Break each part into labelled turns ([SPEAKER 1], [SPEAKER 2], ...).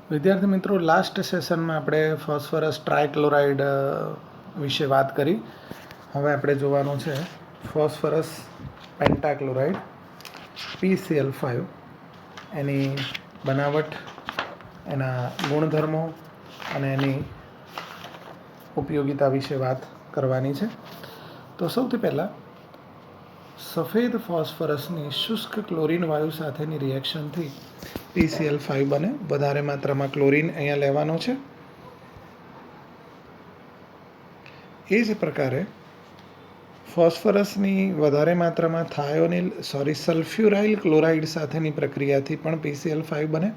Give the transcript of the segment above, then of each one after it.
[SPEAKER 1] વિદ્યાર્થી મિત્રો, લાસ્ટ સેશનમાં આપણે ફોસ્ફરસ ટ્રાયક્લોરાઇડ વિશે વાત કરી. હવે આપણે જોવાનું છે ફોસ્ફરસ પેન્ટાક્લોરાઇડ PCl5, એની બનાવટ, એના ગુણધર્મો અને એની ઉપયોગિતા વિશે વાત કરવાની છે. તો સૌથી પહેલાં સફેદ ફોસ્ફરસની શુષ્ક ક્લોરીન વાયુ સાથેની રિએક્શનથી PCl5 બને. વધારે માત્રામાં ક્લોરીન અહીંયા લેવાનો છે. એ જ પ્રકારે ફોસ્ફરસની વધારે માત્રામાં સલ્ફ્યુરાઇલ ક્લોરાઇડ સાથેની પ્રક્રિયાથી પણ PCl5 બને.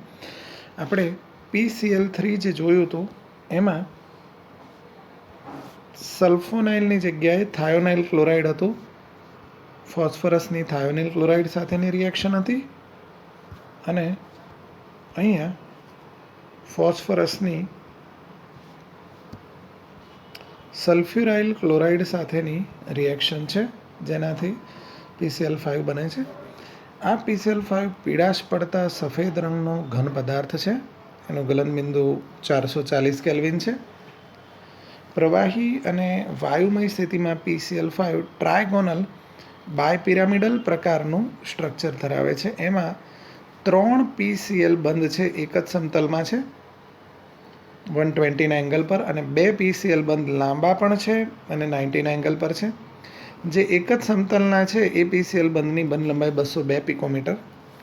[SPEAKER 1] આપણે PCl3 જે જોયું હતું એમાં સલ્ફોનાઇલની જગ્યાએ થાયોનાઇલ ક્લોરાઇડ હતું. ફોસ્ફરસની થાયોનાઇલ ક્લોરાઇડ સાથેની રિએક્શન હતી અને અહીંયા ફોસ્ફરસની સલ્ફ્યુરાઇલ ક્લોરાઇડ સાથેની રિએક્શન છે, જેનાથી PCl5 બને છે. આ PCl5 પીળાશ પડતા સફેદ રંગનો ઘન પદાર્થ છે. એનું ગલનબિંદુ 440 કેલ્વિન છે. પ્રવાહી અને વાયુમય સ્થિતિમાં PCl5 ટ્રાયગોનલ બાયપિરામિડલ પ્રકારનું સ્ટ્રક્ચર ધરાવે છે. એમાં 3 PCl બંધ છે, એક જ સમતલમાં છે 120 એંગલ પર, અને 2 PCl બંધ લાંબા પણ છે અને 90 એંગલ પર છે. જે એક જ સમતલના છે એ PCl બંધની બંધ લંબાઈ 202 પિકોમીટર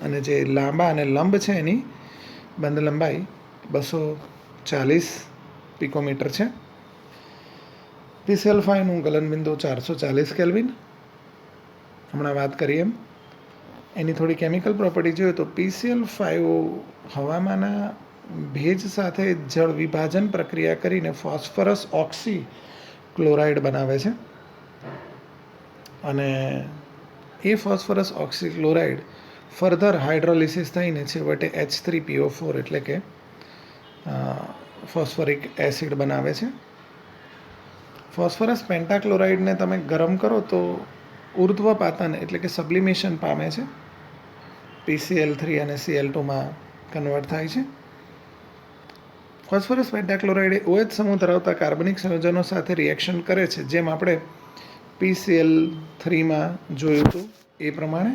[SPEAKER 1] અને જે લાંબા અને લંબ છે એની બંધ લંબાઈ 240 પિકોમીટર છે. PCl5નું ગલનબિંદુ 440 કેલ્વિન. હમણાં વાત કરીએ એમ એની થોડી કેમિકલ પ્રોપર્ટી જોઈએ તો PCl5 હવામાંના ભેજ સાથે જળ વિભાજન પ્રક્રિયા કરીને ફોસ્ફરસ ઓક્સી ક્લોરાઇડ બનાવે છે અને એ phosphorus oxychloride further hydrolysis થઈને છેવટે H3PO4 એટલે કે ફોસ્ફરિક એસિડ બનાવે છે. ફોસ્ફરસ પેન્ટાક્લોરાઇડને તમે ગરમ કરો તો ઉર્ધ્વપાતન એટલે કે સબ્લિમેશન પામે છે. PCl3 અને Cl2માં કન્વર્ટ થાય છે. ફોસ્ફરસ પેન્ટાક્લોરાઇડ એ OH સમૂહ ધરાવતા કાર્બનિક સંયોજનો સાથે રિએક્શન કરે છે, જેમ આપણે PCl3માં જોયું હતું એ પ્રમાણે.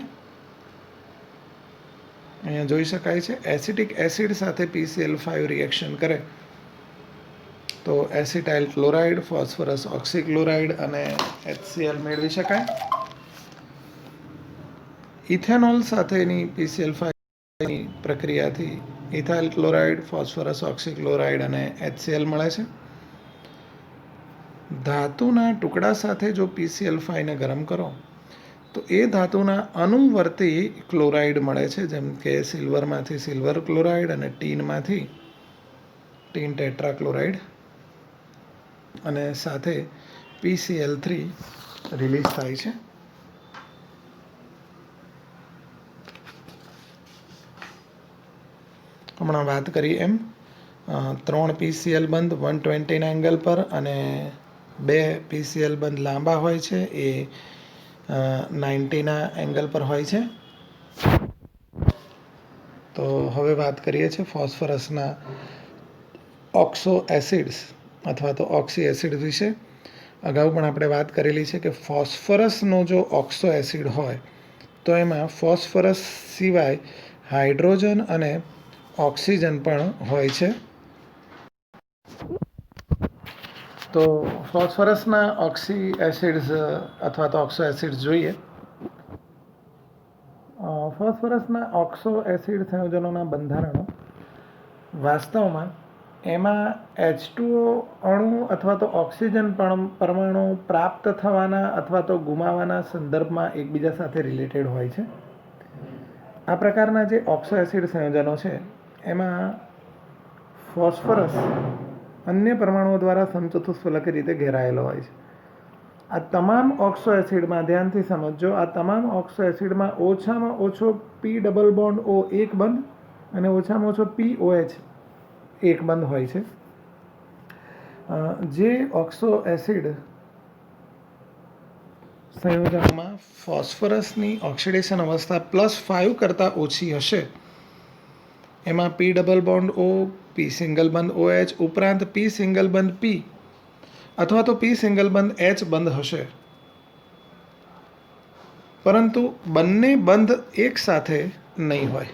[SPEAKER 1] અહીંયા જોઈ શકાય છે એસિટિક એસિડ સાથે PCl5 રિએક્શન કરે તો એસિટાઇલ ક્લોરાઇડ, ફોસ્ફરસ ઓક્સીક્લોરાઇડ અને HCl મેળવી શકાય. ઇથેનોલ સાથેની PCl5ની પ્રક્રિયાથી ઇથાઇલ ક્લોરાઇડ, ફોસ્ફરસ ઓક્સીક્લોરાઇડ અને HCl મળે છે. ધાતુના ટુકડા સાથે જો PCl5ને ગરમ કરો તો એ ધાતુના અનુવર્તી ક્લોરાઇડ મળે છે, જેમ કે સિલ્વરમાંથી સિલ્વર ક્લોરાઇડ અને ટીનમાંથી ટીન ટેટ્રાક્લોરાઇડ, અને સાથે PCl3 રિલીઝ થાય છે. હમણાં વાત કરી એમ 3 PCl બંધ 120 એંગલ પર અને 2 PCl બંધ લાંબા હોય છે, એ 90 એંગલ પર હોય છે. તો હવે વાત કરીએ છીએ ફોસ્ફરસના ઓક્સો એસિડ્સ અથવા તો ઓક્સી એસિડ વિશે. અગાઉ પણ આપણે વાત કરેલી છે કે ફોસ્ફરસનો જો ઓક્સો એસિડ હોય તો એમાં ફોસ્ફરસ સિવાય હાઇડ્રોજન અને ઓક્સિજન પણ હોય છે. તો ફોસ્ફરસના ઓક્સી એસિડ્સ અથવા તો ઓક્સો એસિડ્સ જોઈએ. ફોસ્ફરસના ઓક્સો એસિડ સંયોજનોના બંધારણો વાસ્તવમાં એમાં H2O અણુ અથવા તો ઓક્સિજન પરમાણુ પ્રાપ્ત થવાના અથવા તો ગુમાવવાના સંદર્ભમાં એકબીજા સાથે રિલેટેડ હોય છે. આ પ્રકારના જે ઓક્સો એસિડ સંયોજનો છે એમાં ફોસ્ફરસ અન્ય પરમાણુઓ દ્વારા સમચતુષ્ફલકી રીતે ઘેરાયેલો હોય છે. આ તમામ ઓક્સો એસિડમાં ધ્યાનથી સમજો, આ તમામ ઓક્સો એસિડમાં ઓછામાં ઓછો P ડબલ બોન્ડ O એક બંધ અને ઓછામાં ઓછો POH એક બંધ હોય છે. જે ઓક્સો એસિડ સંયોજનમાં ફોસ્ફરસની ઓક્સિડેશન અવસ્થા +5 કરતાં ઓછી હશે એમાં P double bond O, P પી સિંગલ બંધ OH ઉપરાંત પી સિંગલ બંધ પી અથવા તો પી સિંગલ બંધ H બંધ હશે, પરંતુ બંને બંધ એક સાથે નહીં હોય.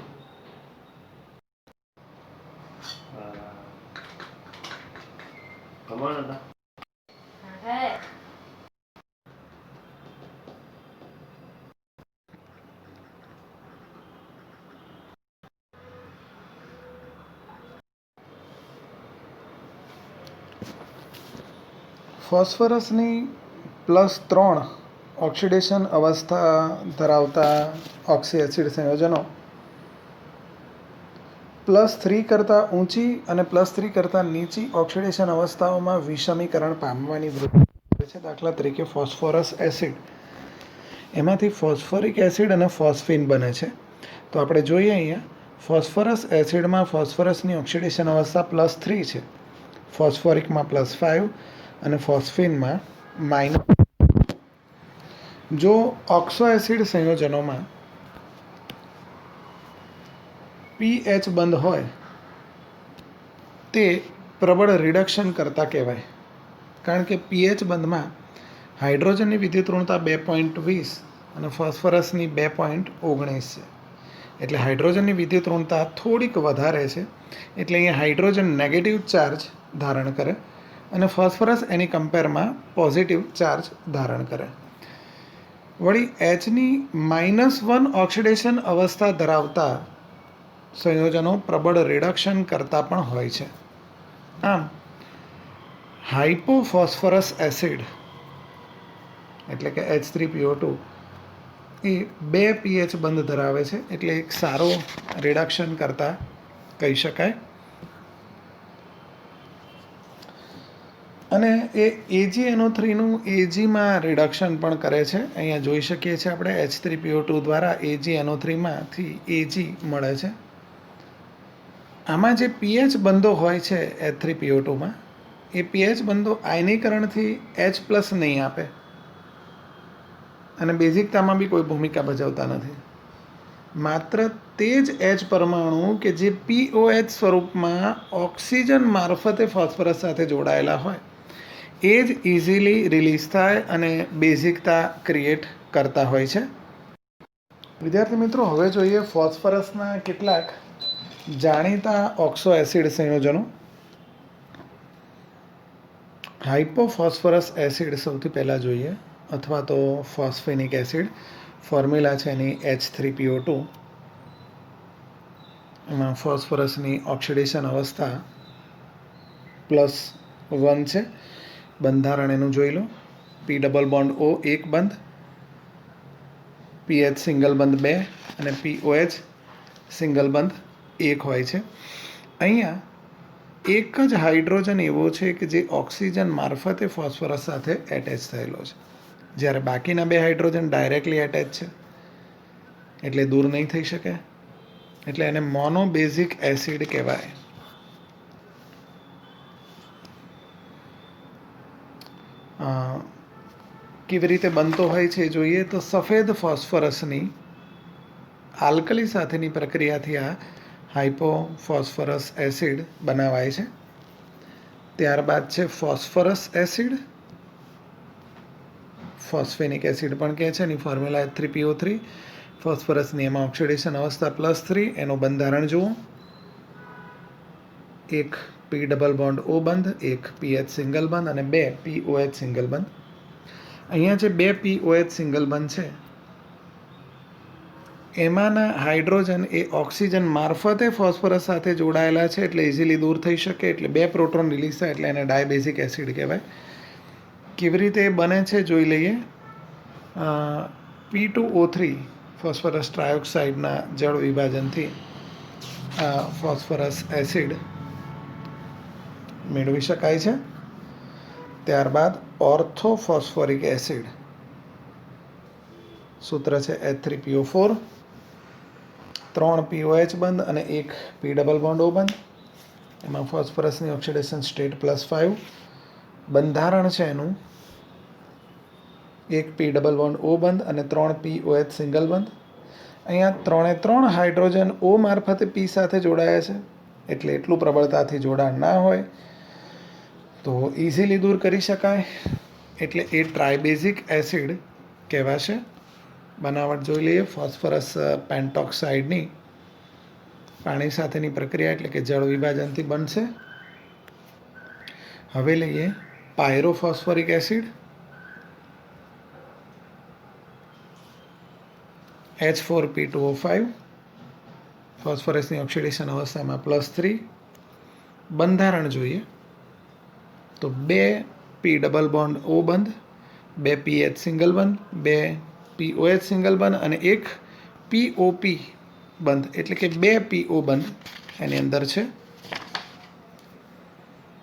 [SPEAKER 1] ફોસ્ફરસની +3 ઓક્સિડેશન અવસ્થા ધરાવતા ઓક્સી એસિડ સંયોજનો +3 કરતાં ઊંચી અને +3 કરતાં નીચી ઓક્સિડેશન અવસ્થાઓમાં વિષમીકરણ પામવાની વૃત્તિ ધરાવે છે. દાખલા તરીકે ફોસ્ફરસ એસિડ, એમાંથી ફોસ્ફોરિક એસિડ અને ફોસ્ફીન બને છે. તો આપણે જોઈએ અહીંયા ફોસ્ફરસ એસિડમાં ફોસ્ફરસની ઓક્સિડેશન અવસ્થા +3 છે, ફોસ્ફોરિકમાં +5 અને ફોસ્ફીનમાં -. જો ઓક્સો એસિડ સંયોજનોમાં pH બંધ હોય તે પ્રબળ રિડક્શન કરતા કહેવાય, કારણ કે pH બંધમાં હાઇડ્રોજનની વિદ્યુત ઋણતા 2.20 અને ફોસ્ફરસની 2.19 છે. એટલે હાઇડ્રોજનની વિદ્યુત ઋણતા થોડીક વધારે છે, એટલે અહીંયા હાઇડ્રોજન નેગેટિવ ચાર્જ ધારણ કરે અને ફોસ્ફરસ એની કમ્પેરમાં પોઝિટિવ ચાર્જ ધારણ કરે. વળી Hની -1 ઓક્સિડેશન અવસ્થા ધરાવતા સંયોજનો પ્રબળ રિડક્શન કરતા પણ હોય છે. આમ હાઇપોફોસ્ફરસ એસિડ એટલે કે H3PO2 એ 2 pH બંધ ધરાવે છે, એટલે એક સારો રિડક્શન કરતા કહી શકાય. અને એ AgNO3નું Agમાં રિડક્શન પણ કરે છે. અહીંયા જોઈ શકીએ છીએ આપણે H3PO2 દ્વારા AgNO3માંથી Ag મળે છે. આમાં જે pH બંધો હોય છે H3PO2માં, એ pH બંધો આયનીકરણથી H+ નહીં આપે અને બેઝિકતામાં બી કોઈ ભૂમિકા ભજવતા નથી. માત્ર તે જ H પરમાણુ કે જે POH સ્વરૂપમાં ઓક્સિજન મારફતે ફોસ્ફરસ સાથે જોડાયેલા હોય એ જ ઇઝીલી રિલીઝ થાય અને બેઝિકતા ક્રિએટ કરતા હોય છે. વિદ્યાર્થી મિત્રો, હવે જોઈએ ફોસ્ફરસના કેટલાક જાણીતા ઓક્સો એસિડ સંયોજનો. હાઇપોફોસ્ફરસ એસિડ સૌથી પહેલાં જોઈએ, અથવા તો ફોસ્ફેનિક એસિડ. ફોર્મ્યુલા છે એની H3PO2. એમાં ફોસ્ફરસની ઓક્સિડેશન અવસ્થા +1 છે. બંધારણ એનું જોઈ લો. P ડબલ બોન્ડ O 1 બંધ, PH સિંગલ બંધ 2 અને POH સિંગલ બંધ 1 હોય છે. અહીંયા એક જ હાઇડ્રોજન એવો છે કે જે ઓક્સિજન મારફતે ફોસ્ફરસ સાથે એટેચ થયેલો છે, જ્યારે બાકીના 2 હાઇડ્રોજન ડાયરેક્ટલી એટેચ છે, એટલે દૂર નહીં થઈ શકે, એટલે એને મોનોબેઝિક એસિડ કહેવાય. કેવી રીતે બનતો હોય છે જોઈએ તો સફેદ ફોસ્ફરસની આલ્કલી સાથેની પ્રક્રિયાથી આ હાઇપોફોસ્ફરસ એસિડ બનાવાય છે. ત્યારબાદ છે ફોસ્ફરસ એસિડ, ફોસ્ફેનિક એસિડ પણ કહે છે. એની ફોર્મ્યુલા H3PO3. ફોસ્ફરસની એમાં ઓક્સિડેશન અવસ્થા +3. એનું બંધારણ જુઓ. 1 P ડબલ બોન્ડ O બંધ, 1 PH સિંગલ બંધ અને 2 POH સિંગલ બંધ. અહીંયા જે 2 POH સિંગલ બંધ છે એમાંના હાઇડ્રોજન એ ઓક્સિજન મારફતે ફોસ્ફરસ સાથે જોડાયેલા છે, એટલે ઇઝીલી દૂર થઈ શકે, એટલે 2 પ્રોટોન રિલીઝ થાય, એટલે એને ડાયબેઝિક એસિડ કહેવાય. કેવી રીતે એ બને છે જોઈ લઈએ. P2O3 ફોસ્ફરસ ટ્રાયોક્સાઇડના જળ વિભાજનથી ફોસ્ફરસ એસિડ મેળવી શકાય છે. ત્યારબાદ ઓર્થોફોસ્ફોરિક એસિડ, સૂત્ર છે H3PO4. 3 POH બંધ અને 1 P ડબલ બોન્ડ O બંધ. એમાં ફોસ્ફરસની ઓક્સિડેશન સ્ટેટ +5. બંધારણ છે એનું 1 P ડબલ બોન્ડ O બંધ અને 3 POH સિંગલ બંધ. અહીંયા 3 હાઇડ્રોજન O મારફતે P સાથે જોડાયા છે, એટલે એટલું પ્રબળતાથી જોડાણ ના હોય તો ઇઝીલી દૂર કરી શકાય, એટલે એ ટ્રાયબેઝિક એસિડ કહેવાશે. બનાવટ જોઈ લઈએ. ફોસ્ફરસ પેન્ટોક્સાઇડની પાણી સાથેની પ્રક્રિયા એટલે કે જળ વિભાજનથી બનશે. હવે લઈએ પાયરોફોસ્ફોરિક એસિડ, H4P2O5, ફોસ્ફરસની ઓક્સિડેશન અવસ્થામાં +3. બંધારણ જોઈએ તો 2 P ડબલ બોન્ડ O બંધ, 2 PH સિંગલ બંધ, 2 POH સિંગલ બંધ અને 1 POP બંધ, એટલે કે 2 PO બંધ એની અંદર છે.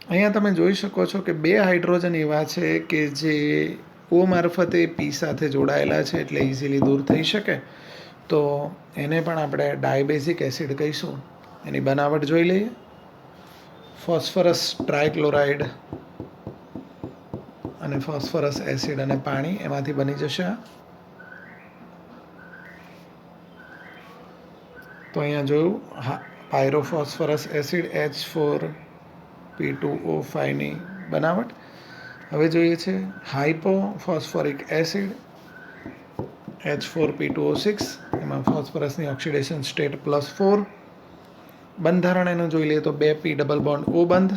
[SPEAKER 1] અહીંયા તમે જોઈ શકો છો કે 2 હાઇડ્રોજન એવા છે કે જે O મારફતે P સાથે જોડાયેલા છે, એટલે ઇઝીલી દૂર થઈ શકે. તો એને પણ આપણે ડાયબેઝિક એસિડ કહીશું. એની બનાવટ જોઈ લઈએ. ફોસ્ફરસ ટ્રાયક્લોરાઇડ અને ફોસ્ફરસ એસિડ અને પાણી એમાંથી બની જશે. તો અહીંયા જોયું પાયરોફોસ્ફરસ એસિડ H4P2O5ની બનાવટ. હવે જોઈએ છે હાઇપોફોસ્ફોરિક એસિડ H4P2O6, એમાં ફોસ્ફરસની ઓક્સિડેશન સ્ટેટ +4. બંધારણ એનું જોઈ લઈએ તો 2 P ડબલ બોન્ડ O બંધ,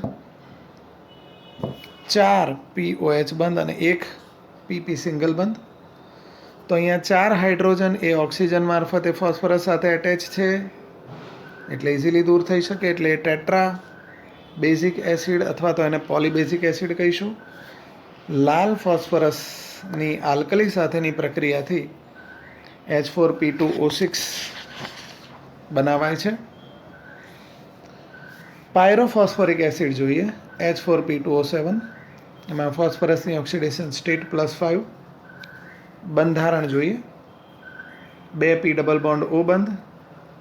[SPEAKER 1] 4 POH બંધ અને 1 PP સિંગલ બંધ. તો અહીંયા 4 હાઇડ્રોજન એ ઓક્સિજન મારફતે ફોસ્ફરસ સાથે એટેચ છે, એટલે ઇઝીલી દૂર થઈ શકે, એટલે એ ટેટ્રા બેઝિક એસિડ અથવા તો એને પોલીબેઝિક એસિડ કહીશું. લાલ ફોસ્ફરસની આલ્કલી સાથેની પ્રક્રિયાથી H4P2O6 બનાવાય છે. પાયરોફોસ્ફોરિક એસિડ જોઈએ H4P2O7, એમાં ફોસ્ફરસની ઓક્સિડેશન સ્ટેટ +5. બંધારણ જોઈએ 2 P ડબલ બોન્ડ O બંધ,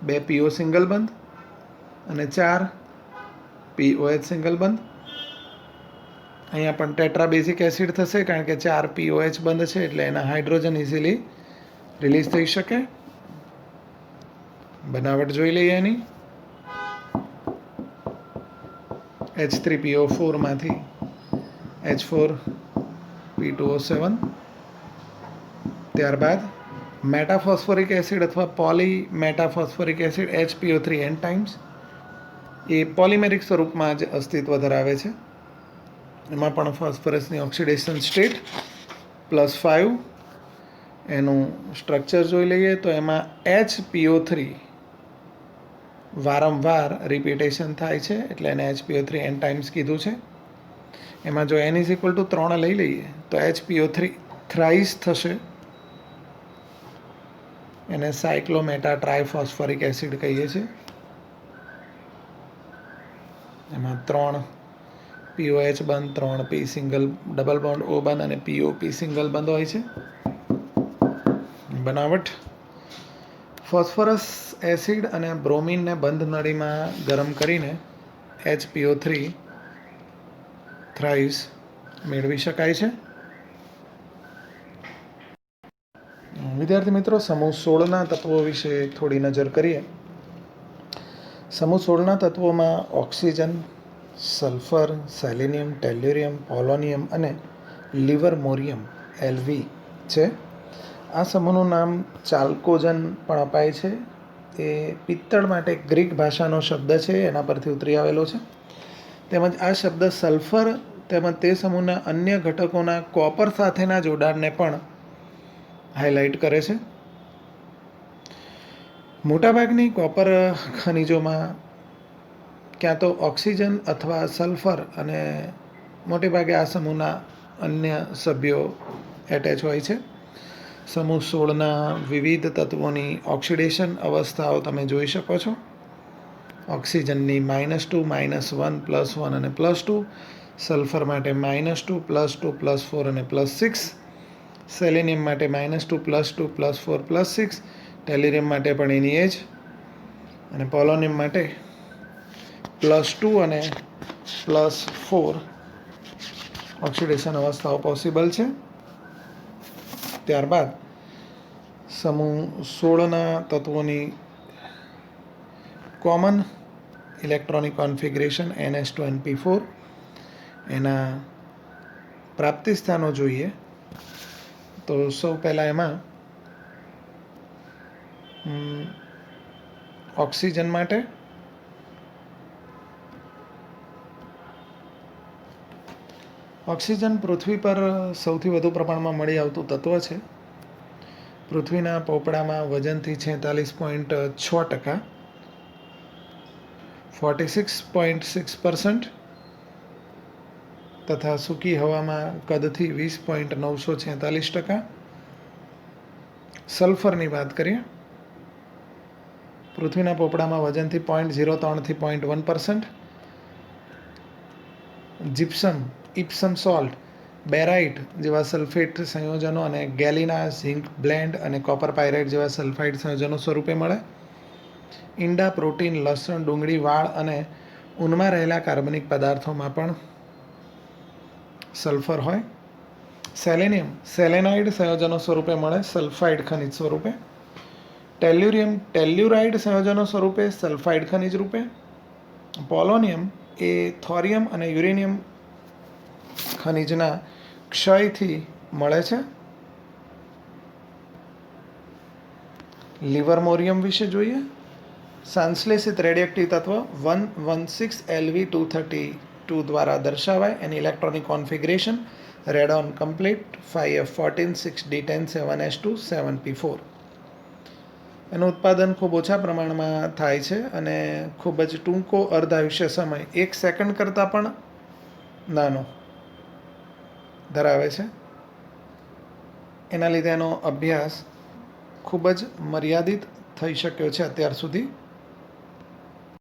[SPEAKER 1] 2 PO સિંગલ બંધ અને 4 POH સિંગલ બંધ. અહીંયા પણ ટેટ્રા બેઝિક એસિડ થશે કારણ કે 4 POH બંધ છે, એટલે એના હાઇડ્રોજન ઇઝીલી રિલીઝ થઈ શકે. બનાવટ જોઈ લઈએ એની. H3PO4 માંથી H4P2O7. ત્યારબાદ મેટાફોસ્ફોરિક એસિડ અથવા poly metaphosphoric acid HPO3 n times, એ પોલિમેરિક સ્વરૂપમાં જ અસ્તિત્વ ધરાવે છે. એમાં પણ ફોસ્ફરસની ઓક્સિડેશન સ્ટેટ +5. એનું સ્ટ્રક્ચર જોઈ લઈએ તો એમાં HPO3 વારંવાર રિપીટેશન થાય છે, એટલે એને HPO3 n ટાઈમ્સ કીધું છે. એમાં જો n = 3 લઈ લઈએ તો HPO3 થ્રાઇસ થશે. એને સાયક્લોમેટા ટ્રાયફોસ્ફોરિક એસિડ કહીએ છીએ. એમાં 3 POH બંધ, 3 P single double bond O બંધ અને POP સિંગલ બંધ હોય છે. બનાવટ ફોસ્ફરસ એસિડ અને બ્રોમિનને બંધ નળીમાં ગરમ કરીને HPO3 થ્રાઇસ મેળવી શકાય છે. વિદ્યાર્થી મિત્રો, સમૂહ 16ના તત્વો વિશે થોડી નજર કરીએ. સમૂહ 16ના તત્વોમાં ઓક્સિજન, સલ્ફર, સેલેનિયમ, ટેલ્યુરિયમ, પોલોનિયમ અને લિવરમોરિયમ LV છે. આ સમૂહનું નામ ચાલ્કોજન પણ અપાય છે. એ પિત્તળ માટે ગ્રીક ભાષાનો શબ્દ છે, એના પરથી ઉતરી આવેલો છે. તેમજ આ શબ્દ સલ્ફર તેમજ તે સમૂહના અન્ય ઘટકોના કોપર સાથેના જોડાણને પણ હાઇલાઇટ કરે છે. મોટાભાગની કોપર ખનિજોમાં ક્યાં તો ઓક્સિજન અથવા સલ્ફર અને મોટે ભાગે આ સમૂહના અન્ય સભ્યો એટેચ હોય છે. સમૂહ 16ના વિવિધ તત્વોની ઓક્સિડેશન અવસ્થાઓ તમે જોઈ શકો છો. ઓક્સિજનની -2, -1, +1 અને +2, સલ્ફર માટે -2, +2, +4 અને +6, સેલેનિયમ માટે -2, +2, +4, +6, ટેલ્યુરિયમ માટે પણ એની એ જ, અને પોલોનિયમ માટે +2 અને +4 ઓક્સિડેશન અવસ્થાઓ પોસિબલ છે. ત્યારબાદ સમૂહ 16ના તત્વોની કોમન ઇલેક્ટ્રોનિક કોન્ફિગરેશન NH2NP4. એના પ્રાપ્તિ સ્થાનો જોઈએ તો સૌ પહેલાં એમાં ઓક્સિજન માટે ઓક્સિજન પૃથ્વી પર સૌથી વધુ પ્રમાણમાં મળી આવતું તત્વ છે. પૃથ્વીના પોપડામાં વજનથી 46.6%, 46.6%, તથા સૂકી હવામાં કદથી 20.946%. સલ્ફરની વાત કરીએ, પૃથ્વીના પોપડામાં વજનથી 0.03 થી 0.1%. જીપ્સમ, ઇપ્સમ સોલ્ટ, બેરાઇટ જેવા સલ્ફેટ સંયોજનો અને ગેલિના, ઝિંક બ્લેન્ડ અને કોપર પાયરાઇટ જેવા સલ્ફાઇડ સંયોજનો સ્વરૂપે મળે. ઈંડા, પ્રોટીન, લસણ, ડુંગળી, વાળ અને ઊનમાં રહેલા કાર્બનિક પદાર્થોમાં પણ સલ્ફર હોય. સેલેનિયમ સેલેનાઇડ સંયોજનો સ્વરૂપે મળે, સલ્ફાઇડ ખનિજ સ્વરૂપે. ટેલ્યુરિયમ ટેલ્યુરાઇડ સંયોજનો સ્વરૂપે, સલ્ફાઇડ ખનિજ રૂપે. પોલોનિયમ એ થોરિયમ અને યુરેનિયમ ખનિજના ક્ષયથી મળે છે. લિવરમોરિયમ વિશે જોઈએ. સંશ્લેષિત રેડિયોએક્ટિવ તત્વ 116Lv232 દ્વારા દર્શાવાય. એની electronic configuration radon complete 5F14 6D10 7S2 7P4. એનું ઉત્પાદન ખૂબ ઓછા પ્રમાણમાં થાય છે અને ખૂબ જ ટૂંકો અર્ધાયુષ્ય સમય 1 સેકન્ડ કરતાં પણ નાનો ધરાવે છે. એના લીધે એનો અભ્યાસ ખૂબ જ મર્યાદિત થઈ શક્યો છે અત્યાર સુધી.